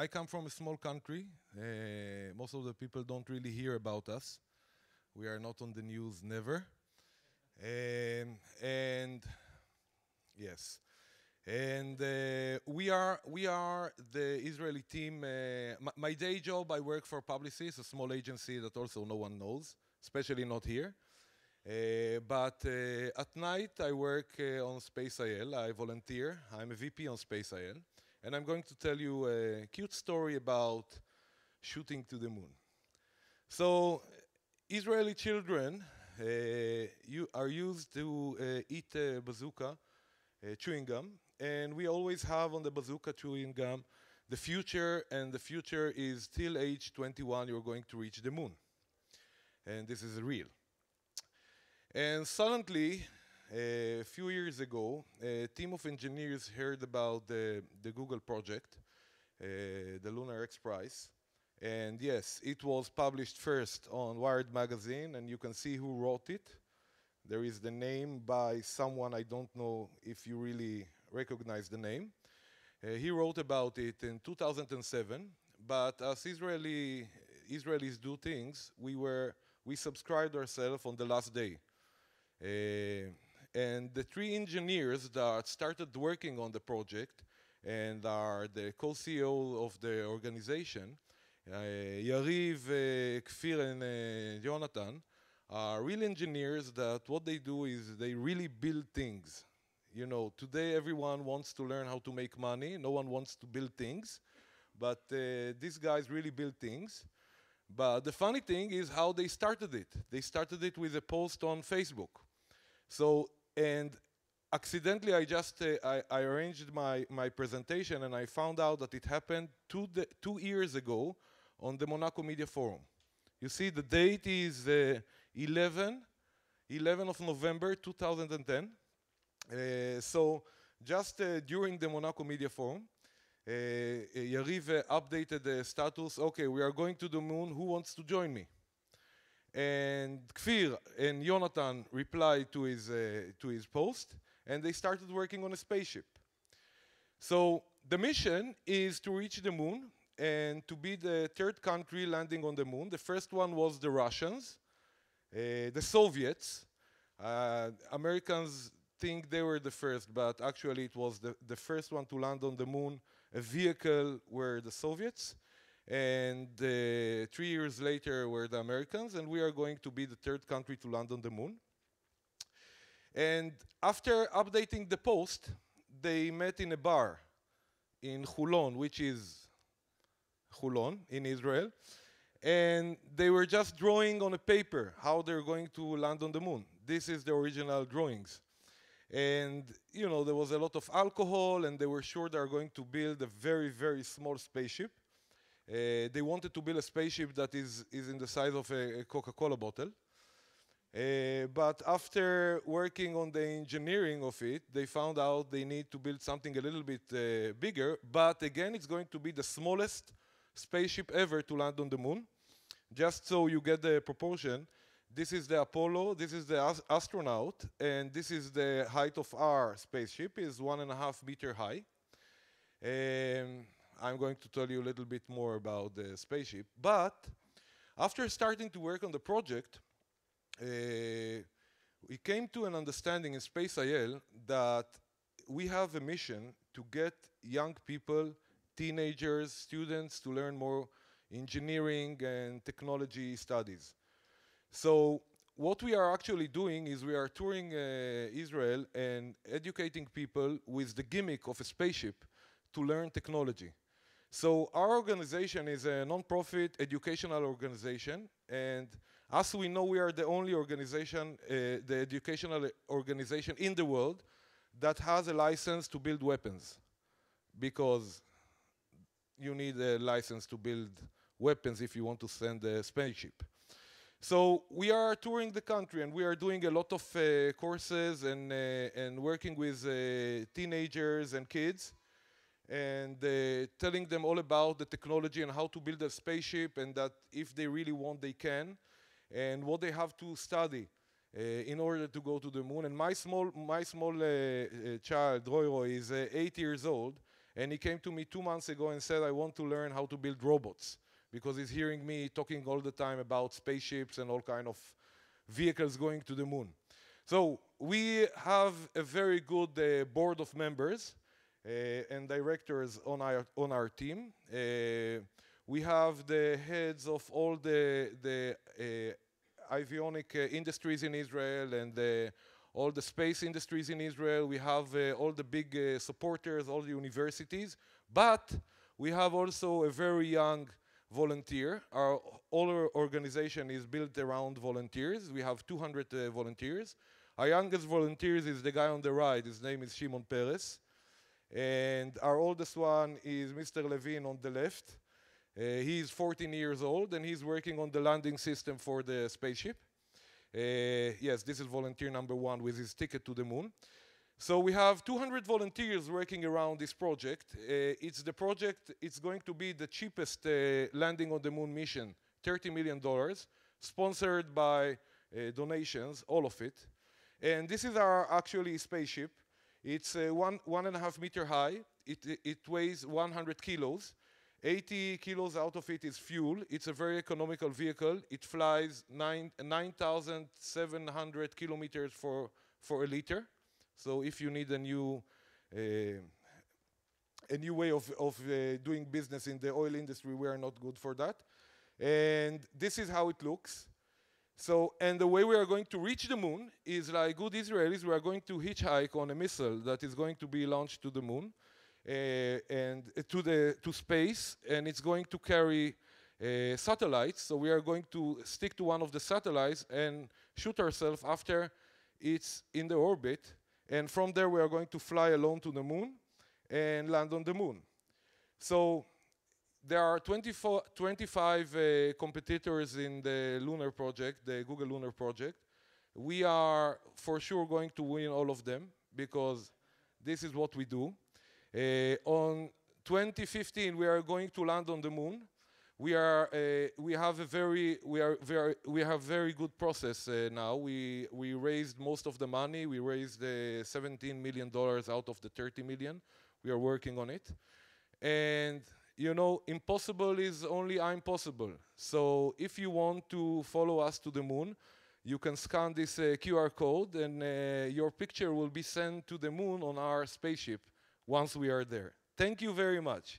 I come from a small country. Most of the people don't really hear about us. We are not on the news, never. And yes, and we are the Israeli team. My day job, I work for Publicis, a small agency that also no one knows, especially not here. But at night, I work on SpaceIL. I volunteer. I'm a VP on SpaceIL. And I'm going to tell you a cute story about shooting to the moon. So, Israeli children are used to eat bazooka, chewing gum. And we always have on the bazooka chewing gum the future, and the future is till age 21, you're going to reach the moon. And this is real. And suddenly, a few years ago, a team of engineers heard about the Google project, the Lunar X Prize. And yes, it was published first on Wired magazine, and you can see who wrote it. There is the name by someone, I don't know if you really recognize the name. He wrote about it in 2007, but as Israelis do things, we subscribed ourselves on the last day. And the three engineers that started working on the project and are the co-CEO of the organization, Yariv, Kfir, and Jonathan, are real engineers that what they do is they really build things. You know, today everyone wants to learn how to make money. No one wants to build things. But these guys really build things. But the funny thing is how they started it. They started it with a post on Facebook. So, and accidentally I arranged my presentation and I found out that it happened 2 years ago on the Monaco Media Forum. You see, the date is 11 of November 2010. So just during the Monaco Media Forum, Yariv updated the status, okay, we are going to the moon, who wants to join me? And Kfir and Jonathan replied to his post, and they started working on a spaceship. So the mission is to reach the moon and to be the third country landing on the moon. The first one was the Russians, the Soviets. Americans think they were the first, but actually it was the first one to land on the moon. A vehicle were the Soviets, and 3 years later were the Americans, and we are going to be the third country to land on the moon. And after updating the post, they met in a bar in Hulon, which is Hulon in Israel, and they were just drawing on a paper how they're going to land on the moon. This is the original drawings. And you know, there was a lot of alcohol, and they were sure they are going to build a very, very small spaceship. They wanted to build a spaceship that is in the size of a Coca-Cola bottle. But after working on the engineering of it, they found out they need to build something a little bit bigger. But again, it's going to be the smallest spaceship ever to land on the moon. Just so you get the proportion, this is the Apollo, this is the astronaut, and this is the height of our spaceship, is 1.5 meters high. I'm going to tell you a little bit more about the spaceship. But after starting to work on the project, we came to an understanding in SpaceIL that we have a mission to get young people, teenagers, students to learn more engineering and technology studies. So what we are actually doing is we are touring Israel and educating people with the gimmick of a spaceship to learn technology. So our organization is a non-profit educational organization, and as we know, we are the only organization, the educational organization in the world that has a license to build weapons, because you need a license to build weapons if you want to send a spaceship. So we are touring the country, and we are doing a lot of courses and working with teenagers and kids, and telling them all about the technology and how to build a spaceship, and that if they really want, they can, and what they have to study in order to go to the moon. And my small child, Roy, is 8 years old, And he came to me 2 months ago and said, I want to learn how to build robots, because he's hearing me talking all the time about spaceships and all kind of vehicles going to the moon. So we have a very good board of members and directors on our team. We have the heads of all the avionic industries in Israel and all the space industries in Israel. We have all the big supporters, all the universities. But we have also a very young volunteer. All our organization is built around volunteers. We have 200 volunteers. Our youngest volunteer is the guy on the right. His name is Shimon Peres. And our oldest one is Mr. Levin on the left. He's 14 years old, and he's working on the landing system for the spaceship. Yes, this is volunteer number 1 with his ticket to the moon. So we have 200 volunteers working around this project. It's going to be the cheapest landing on the moon mission, $30 million, sponsored by donations, all of it. And this is our actually spaceship. It's 1.5 meter high. It weighs 100 kilos. 80 kilos out of it is fuel. It's a very economical vehicle. It flies 9,700 kilometers for a liter. So if you need a new way of doing business in the oil industry, we are not good for that. And this is how it looks. So, and the way we are going to reach the moon is like good Israelis, we are going to hitchhike on a missile that is going to be launched to the moon and to space, and it's going to carry satellites. So we are going to stick to one of the satellites and shoot ourselves after it's in the orbit. And from there, we are going to fly alone to the moon and land on the moon. So there are 25 competitors in the lunar project, the Google Lunar Project. We are for sure going to win all of them because this is what we do. On 2015, we are going to land on the moon. We have very good process now. We raised most of the money. We raised $17 million out of the 30 million. We are working on it, and you know, impossible is only I'm possible. So if you want to follow us to the moon, you can scan this QR code, and your picture will be sent to the moon on our spaceship once we are there. Thank you very much.